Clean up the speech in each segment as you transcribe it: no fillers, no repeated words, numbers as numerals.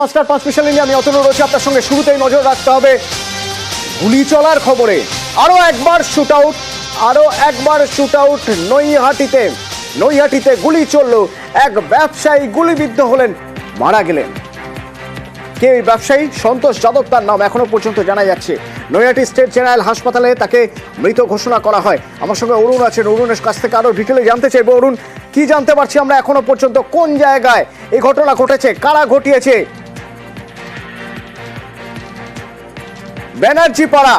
Star 5 special নিয়ে আমি অতনু রয়েছে আপনার সঙ্গে। শুরুতেই নজর রাখতে হবে গুলি চলার খবরে। আরো একবার শুট আউট নৈহাটিতে গুলি চলল। এক ব্যবসায়ী গুলিবিদ্ধ হলেন, মারা গেলেন। কে এই ব্যবসায়ী? সন্তোষ যাদব তার নাম, এখনো পর্যন্ত জানা যাচ্ছে। নৈহাটি স্টেট জেনারেল হাসপাতালে তাকে মৃত ঘোষণা করা হয়। আমার সঙ্গে অরুণ আছেন, অরুণের কাছ থেকে আরো ডিটেলে জানতে চাইবো। অরুণ, কি জানতে পারছি আমরা এখনো পর্যন্ত? কোন জায়গায় এই ঘটনা ঘটেছে, কারা ঘটিয়েছে? ব্যানার্জিপাড়া,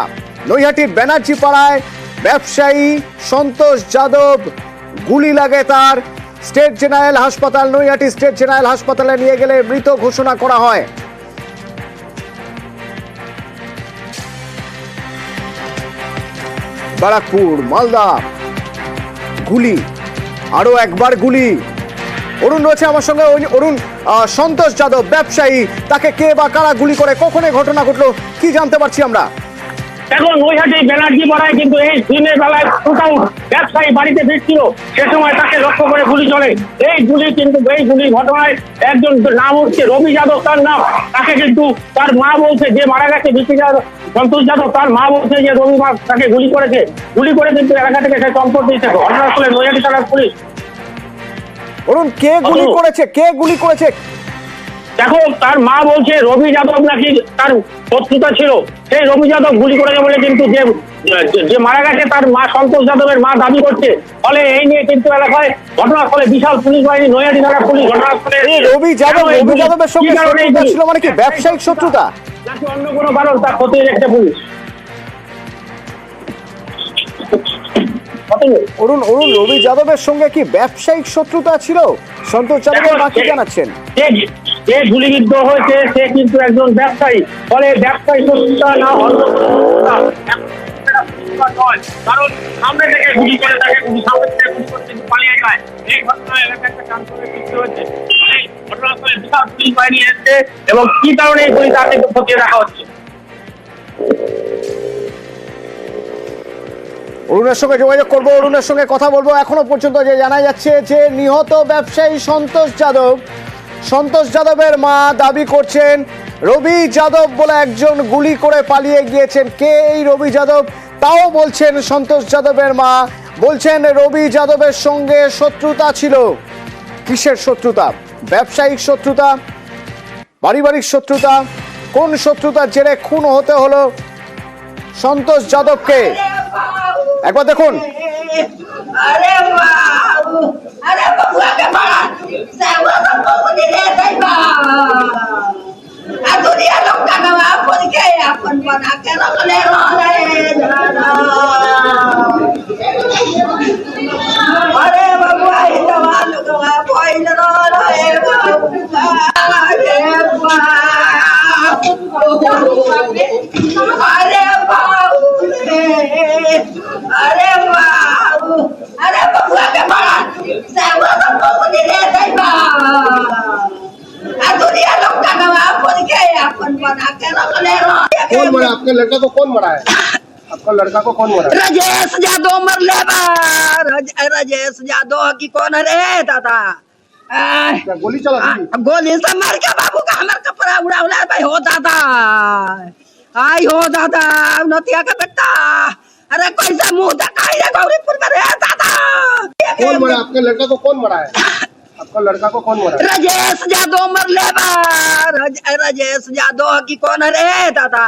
নৈহাটির ব্যানার্জিপাড়ায় ব্যবসায়ী সন্তোষ যাদব গুলি লাগে তার। স্টেট জেনারেল হাসপাতাল, নৈহাটি স্টেট জেনারেল হাসপাতালে নিয়ে গেলে মৃত ঘোষণা করা হয়। ব্যারাকপুর, মালদা, গুলি, আরো একবার গুলি। অরুণ রয়েছে আমার সঙ্গে। অরুণ, সন্তোষ যাদব ব্যবসায়ী, তাকে কে বা কারা গুলি করে, কখন এই ঘটনা ঘটলো, কি জানতে পারছি আমরা? এখন নৈহাটি ব্যানার্জি পাড়ায় কিন্তু এই দিনের বেলায় শুট আউট ব্যবসায়ী বাড়িতে ফিরছিল, সে সময় তাকে লক্ষ্য করে গুলি চলে। এই গুলি ঘটনায় একজন নাম হচ্ছে রবি যাদব, তার নাম। তাকে কিন্তু তার মা বলছে, যে মারা গেছে সন্তোষ যাদব, তার মা বলছে যে রবিবার তাকে গুলি করে কিন্তু এলাকা থেকে সে চম্পট দিয়েছে। ঘটনাস্থলে নৈহাটি থানার পুলিশ। অরুণ, কে গুলি করেছে? দেখো, তার মা বলছে রবি যাদব নাকি তার শত্রুতা ছিল, সেই রবি যাদব গুলি করেছে বলে কিন্তু যে মারা গেছে তার মা সন্তোষ যাদবের মা দাবি করছে। ফলে এই নিয়ে কিন্তু এলাকায় ঘটনাস্থলে বিশাল পুলিশ বাহিনী, নৈহাটি থানার পুলিশ ঘটনাস্থলে। রবি যাদবের সঙ্গে শত্রুতা ছিল মানে কি ব্যবসায়িক শত্রুতা নাকি অন্য কোনো কারণ, তা খতিয়ে দেখছে পুলিশ। অরুণ, রবি যাদবের সঙ্গে কি ব্যবসায়িক শত্রুতা ছিল? সন্তোষ যাদবের মা কি জানাচ্ছেন? যে গুলিবিদ্ধ হয়েছে সে কিন্তু একজন ব্যবসায়ী, ফলে ব্যবসায়ী শত্রুতা না কারণ সামনে থেকে গুলি করে তাকে সামনে থেকে গুলি করে কিন্তু পালিয়ে যায়। এই ঘটনায় এলাকায় একটা চাঞ্চল্যের সৃষ্টি হয়েছে। ঘটনাস্থলে বিশাল পুলিশ বাহিনী এসেছে এবং কি কারণে এই গুলি তা কিন্তু খতিয়ে দেখা হচ্ছে। অরুণের সঙ্গে যোগাযোগ করবো, অরুণের সঙ্গে কথা বলবো। এখনো পর্যন্ত যে জানা যাচ্ছে যে নিহত ব্যবসায়ী সন্তোষ যাদবের মা দাবি করছেন রবি যাদব বলে একজন গুলি করে পালিয়ে গিয়েছেন। কে এই রবি যাদব তাও বলছেন সন্তোষ যাদবের মা। বলছেন রবি যাদবের সঙ্গে শত্রুতা ছিল। কিসের শত্রুতা? ব্যবসায়িক শত্রুতা, পারিবারিক শত্রুতা? কোন শত্রুতার জেরে খুন হতে হলো সন্তোষ যাদবকে? একবার দেখুন। अरे बाबू, अरे बबुआ के बड़ा सेवा तो बहुत दे दई बा। आ दुनिया लोग का गवा खोल के अपन बना के रखले रे दादा। अरे बबुआ ही दवा लोगवा कोइल रे बबुआ। अरे बाबू रे, अरे बाबू, अरे बबुआ के बड़ा सेवा तो बहुत दे दई बा। आ दुनिया लोग का गवा खोल के अपन बना के रखले रे। कौन मरा? आपके लड़का को कौन मरा है? आपका लड़का को कौन मरा है? राजेश यादव मरले बा। राजेश यादव की कौन रे दादा? क्या गोली चला थी? गोली से मार के बाबू का हमर कपड़ा उड़ा भाई हो दादा। आई हो दादा, नतिया का बेटा। अरे कैसे मुंह दिखाई रे गौरीपुर में रे दादा। कौन मरा? आपके लड़का को कौन मरा है? आपका लड़का को कौन मरा है? राजेश यादव मरले बा। राजेश यादव की कौन रे दादा?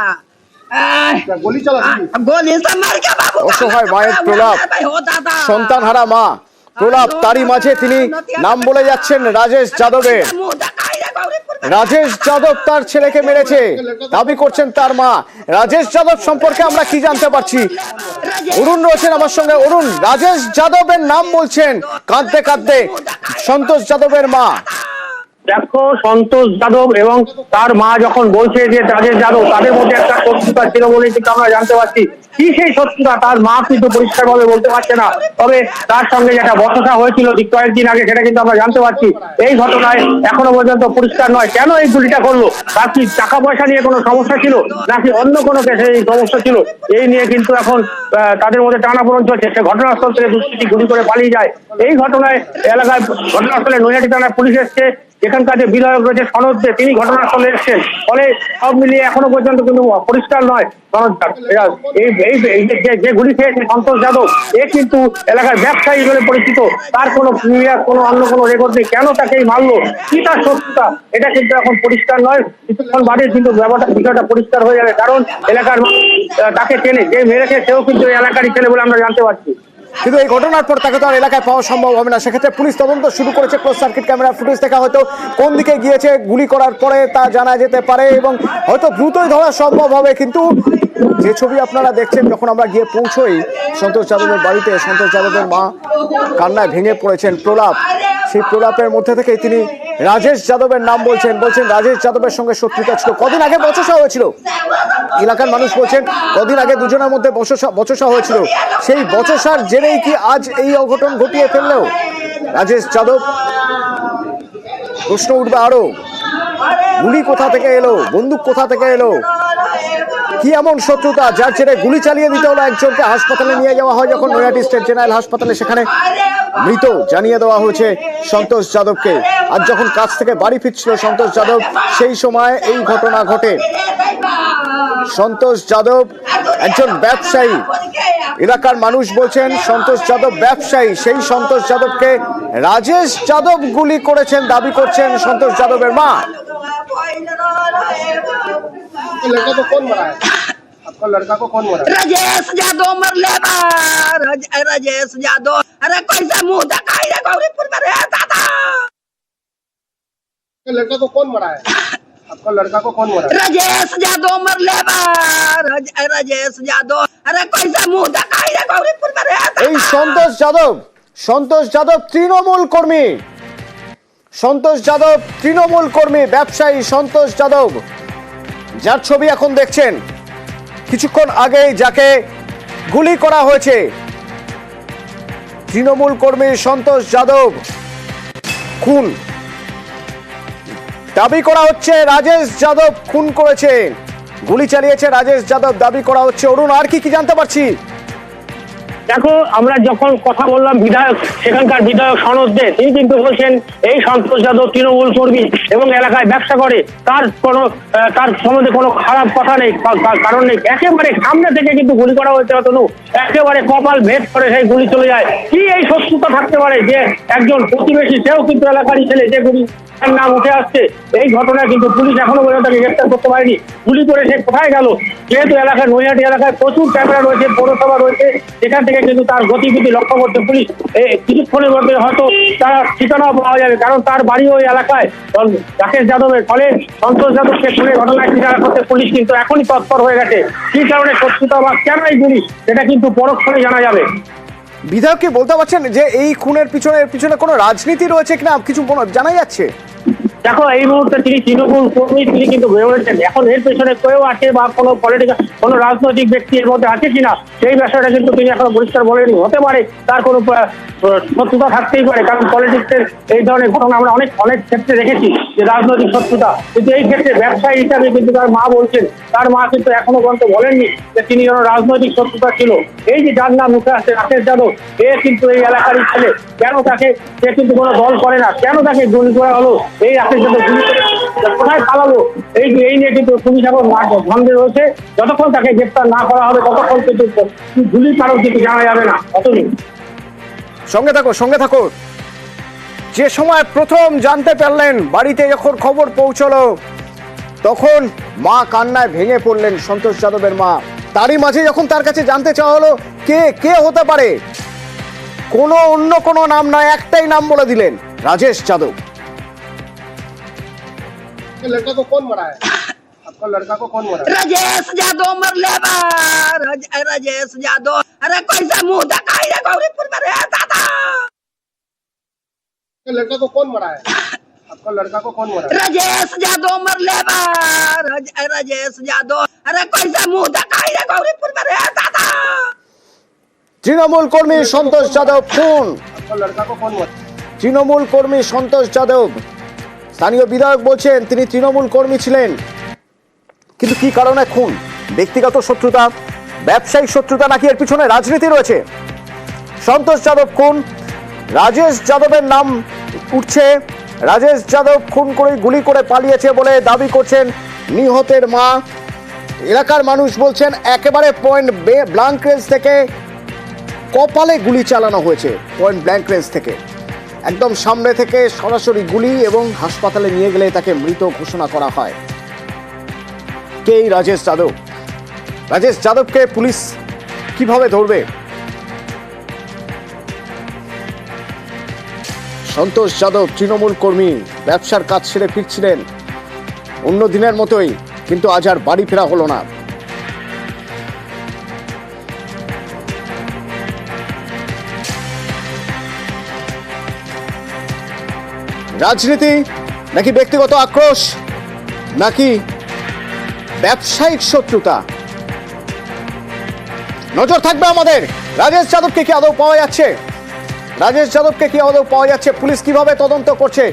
क्या गोली चला थी? गोली से मार के बाबू का অসহায় মায়ের প্রলাপ, भाई हो दादा। সন্তান হারা মা প্রলাপ। তারই মাঝে তিনি নাম বলে যাচ্ছেন রাজেশ যাদবের। রাজেশ যাদব তার ছেলেকে মেরেছে দাবি করছেন তার মা। রাজেশ যাদব সম্পর্কে আমরা কি জানতে পারছি? অরুণ রয়েছেন আমার সঙ্গে। অরুণ, রাজেশ যাদবের নাম বলছেন কাঁদতে কাঁদতে সন্তোষ যাদবের মা। দেখো, সন্তোষ যাদব এবং তার মা যখন বলছে যে রাজেশ যাদব, তাদের মধ্যে একটা শত্রুতা ছিল বলে কিন্তু আমরা জানতে পারছি। কি সেই শত্রুতা তার মা কিন্তু পরিষ্কার ভাবে বলতে পারছে না, তবে তার সঙ্গে যেটা বচসা হয়েছিল কয়েকদিন আগে সেটা কিন্তু আমরা জানতে পারছি। এই ঘটনায় এখনো পর্যন্ত পরিষ্কার নয় কেন এই গুলিটা করলো। তার কি টাকা পয়সা নিয়ে কোনো সমস্যা ছিল নাকি অন্য কোনো কেসে এই সমস্যা ছিল, এই নিয়ে কিন্তু এখন তাদের মধ্যে টানাপোড়েন চলছে। সে ঘটনাস্থল থেকে দুষ্কৃতী গুলি করে পালিয়ে যায়। এই ঘটনায় এলাকায় ঘটনাস্থলে নৈহাটি থানার পুলিশ এসছে এখানকার যে বিধায়ক রয়েছে সনদ দে, তিনি ঘটনাস্থলে এসেছেন। ফলে সব মিলিয়ে এখনো পর্যন্ত কিন্তু পরিষ্কার নয় সনদটা। যে গুলি খেয়েছে সন্তোষ যাদব, এ কিন্তু এলাকার ব্যবসায়ী বলে পরিচিত। তার কোনো প্রিভিয়াস কোনো অন্য কোনো রেকর্ড নেই। কেন তাকে মারলো, কি তার সত্যতা, এটা কিন্তু এখন পরিষ্কার নয়। কিছুক্ষণ বাদে কিন্তু বিষয়টা পরিষ্কার হয়ে যাবে, কারণ এলাকার তাকে চেনে, যে মেরেছে সেও কিন্তু এলাকারই ছেলে বলে আমরা জানতে পারছি। কিন্তু এই ঘটনার পর তাকে তো আর এলাকায় পাওয়া সম্ভব হবে না। সেক্ষেত্রে পুলিশ তদন্ত শুরু করেছে। ক্লোজ সার্কিট ক্যামেরা ফুটেজ দেখা হয়তো কোন দিকে গিয়েছে গুলি করার পরে তা জানা যেতে পারে এবং হয়তো দ্রুতই ধরা সম্ভব হবে। কিন্তু যে ছবি আপনারা দেখছেন, যখন আমরা গিয়ে পৌঁছই সন্তোষ যাদবের বাড়িতে, সন্তোষ যাদবের মা কান্নায় ভেঙে পড়েছেন। প্রলাপ, সেই প্রলাপের মধ্যে থেকে তিনি রাজেশ যাদবের নাম বলছেন রাজেশ যাদবের সঙ্গে শত্রুতা ছিল। কদিন আগে বচসা হয়েছিল, এলাকার মানুষ বলছেন কদিন আগে দুজনের মধ্যে বচসা হয়েছিল। সেই বচসার জেরেই কি আজ এই অঘটন ঘটিয়ে ফেললেও রাজেশ যাদব? প্রশ্ন উঠবে আরো, গুলি কোথা থেকে এলো, বন্দুক কোথা থেকে এলো, কি এমন শত্রুতা যার জেরে গুলি চালিয়ে দিতে হলো একজনকে? হাসপাতালে নিয়ে যাওয়া হয় যখন নৈহাটি স্টেট জেনারেল হাসপাতালে, সেখানে মৃত জানিয়ে দেওয়া হয়েছে সন্তোষ যাদবকে। আর যখন কাজ থেকে বাড়ি ফিরছিল সন্তোষ যাদব, সেই সময় এই ঘটনা ঘটে। সন্তোষ যাদব একজন ব্যবসায়ী, এলাকার মানুষ বলছেন সন্তোষ যাদব ব্যবসায়ী। সেই সন্তোষ যাদবকে রাজেশ যাদব গুলি করেছেন দাবি করছেন সন্তোষ যাদবের মা। आपका लड़का को कौन मरा है? आपका लड़का को कौन मरा है? राजेश यादव मरले बा। राजेश यादव, अरे कैसे मुंह दिखाई रे गौरीपुर में रहता था। आपका लड़का को कौन मरा है? आपका लड़का को कौन मरा है? राजेश यादव मरले बा। राजेश यादव, अरे कैसे मुंह दिखाई रे गौरीपुर में रहता। এই সন্তোষ যাদব তৃণমূল কর্মী, সন্তোষ যাদব তৃণমূল কর্মী, ব্যবসায়ী সন্তোষ যাদব, যার ছবি এখন দেখছেন। কিছুক্ষণ আগেই যাকে গুলি করা হয়েছে, তৃণমূল কর্মী সন্তোষ যাদব খুন। দাবি করা হচ্ছে রাজেশ যাদব খুন করেছে, গুলি চালিয়েছে রাজেশ যাদব দাবি করা হচ্ছে। অরুণ, আর কি জানতে পারছি? দেখো, আমরা যখন কথা বললাম বিধায়ক, সেখানকার বিধায়ক সনদ দে, তিনি কিন্তু বলছেন এই সন্তোষ যাদব তৃণমূল কর্মী এবং এলাকায় ব্যবসা করে, তার সম্বন্ধে কোনো খারাপ কথা নেই, কারণ নেই। একেবারে সামনে থেকে কিন্তু গুলি করা হয়েছে, অতনু একেবারে কপাল ভেদ করে সেই গুলি চলে যায়। কি এই শত্রুতা থাকতে পারে যে একজন প্রতিবেশী, সেও কিন্তু এলাকারই ছেলে, যে গুলি নাম উঠে আসছে। এই ঘটনায় কিন্তু পুলিশ এখনো পর্যন্ত তাকে গ্রেফতার করতে পারেনি। গুলি করে সে কোথায় গেল? যেহেতু এলাকায় নৈহাটি এলাকায় প্রচুর ক্যামেরা রয়েছে, পৌরসভা রয়েছে, সেখান থেকে কিন্তু তার গতিবিধি লক্ষ্য করতে পুলিশ কিছুক্ষণের মধ্যে হয়তো তার ঠিকানাও পাওয়া যাবে, কারণ তার বাড়ি ওই এলাকায় রাকেশ যাদবের। ফলে সন্তোষ যাদবকে খুনের ঘটনায় ঠিকানা করতে পুলিশ কিন্তু এখনই তৎপর হয়ে গেছে। কি কারণে শত্রুতা বা কেন এই গুলি, সেটা কিন্তু পরক্ষণে জানা যাবে। বিধায়ক কি বলতে পারছেন যে এই খুনের পিছনে কোনো রাজনীতি রয়েছে কিনা, কিছু জানা যাচ্ছে? দেখো, এই মুহূর্তে তিনি তৃণমূল কর্মী, তিনি কিন্তু বেরোচ্ছেন। এখন এর পেছনে কেউ আছে বা কোনো পলিটিক্যাল কোনো রাজনৈতিক ব্যক্তি এর মধ্যে আছে কিনা, সেই বিষয়টা কিন্তু তিনি এখনো পরিষ্কার বলেনি। হতে পারে তার কোনো শত্রুতা থাকতেই পারে, কারণ পলিটিক্সের এই ধরনের ঘটনা আমরা অনেক ক্ষেত্রে দেখেছি যে রাজনৈতিক শত্রুতা। কিন্তু এই ক্ষেত্রে ব্যবসায়ী হিসাবে কিন্তু তার মা বলছেন, তার মা কিন্তু এখনো পর্যন্ত বলেননি যে তিনি যেন রাজনৈতিক শত্রুতা ছিল। এই যে যার নাম উঠে আসছে রাকেশ যাদব, এ কিন্তু এই এলাকারই ছেলে। কেন তাকে, সে কিন্তু কোনো দল করে না, কেন তাকে গুলি করা হলো, এই রাকেশ যাদব গুলি করে কোথায় পালালো, এই নিয়ে কিন্তু পুলিশ এখন ধন্দে রয়েছে। যতক্ষণ তাকে গ্রেফতার না করা হবে ততক্ষণ কিন্তু গুলির কারণ কিন্তু জানা যাবে না। অতদিন সঙ্গে থাকো। যে সময় প্রথম জানতে পারলেন, বাড়িতে যখন খবর পৌঁছলো, তখন মা কান্নায় ভেঙে পড়লেন সন্তোষ যাদবের মা। তারই মাঝে যখন তার কাছে জানতে চাওয়া হলো কে হতে পারে, অন্য কোনো নাম নয়, একটাই নাম বলে দিলেন, রাজেশ যাদব। आपके लड़का को कौन मरा है? आपका लड़का को कौन मरा है? राजेश यादव मरले बा। राजेश यादव, अरे कैसे मुंह दिखाई रे गौरीपुर में रहता था। आपके लड़का को कौन मरा है? आपका लड़का को कौन मरा है? राजेश यादव मरले बा। राजेश यादव, अरे कैसे मुंह दिखाई रे गौरीपुर में रहता था। তৃণমূল কর্মী সন্তোষ যাদব খুন। आपका लड़का को कौन मरा? তৃণমূল কর্মী সন্তোষ যাদব, স্থানীয় বিধায়ক বলছেন তিনি তৃণমূল কর্মী ছিলেন, কিন্তু কি কারণে খুন? ব্যক্তিগত শত্রুতা, ব্যবসায়িক শত্রুতা, নাকি এর পিছনে রাজনীতি রয়েছে? সন্তোষ যাদব খুন, রাজেশ যাদবের নাম উঠছে, রাজেশ যাদব খুন করে গুলি করে পালিয়েছে বলে দাবি করছেন নিহতের মা। এলাকার মানুষ বলছেন একেবারে পয়েন্ট ব্ল্যাঙ্ক রেঞ্জ থেকে কপালে গুলি চালানো হয়েছে, পয়েন্ট ব্ল্যাঙ্ক রেঞ্জ থেকে একদম সামনে থেকে সরাসরি গুলি, এবং হাসপাতালে নিয়ে গেলে তাকে মৃত ঘোষণা করা হয়। কে এই রাজেশ যাদব? রাজেশ যাদবকে পুলিশ কিভাবে ধরবে? সন্তোষ যাদব তৃণমূল কর্মী, ব্যবসার কাজ ছেড়ে ফিরছিলেন অন্য দিনের মতোই, কিন্তু আজ আর বাড়ি ফেরা হলো না। রাজনীতি নাকি ব্যক্তিগত আক্রোশ, নাকি ব্যবসায়িক শত্রুতা? নজর থাকবে আমাদের। রাজেশ যাদবকে কি আদৌ পাওয়া যাচ্ছে? রাজেশ যাদবকে কি আদৌ পাওয়া যাচ্ছে? পুলিশ কিভাবে তদন্ত করছে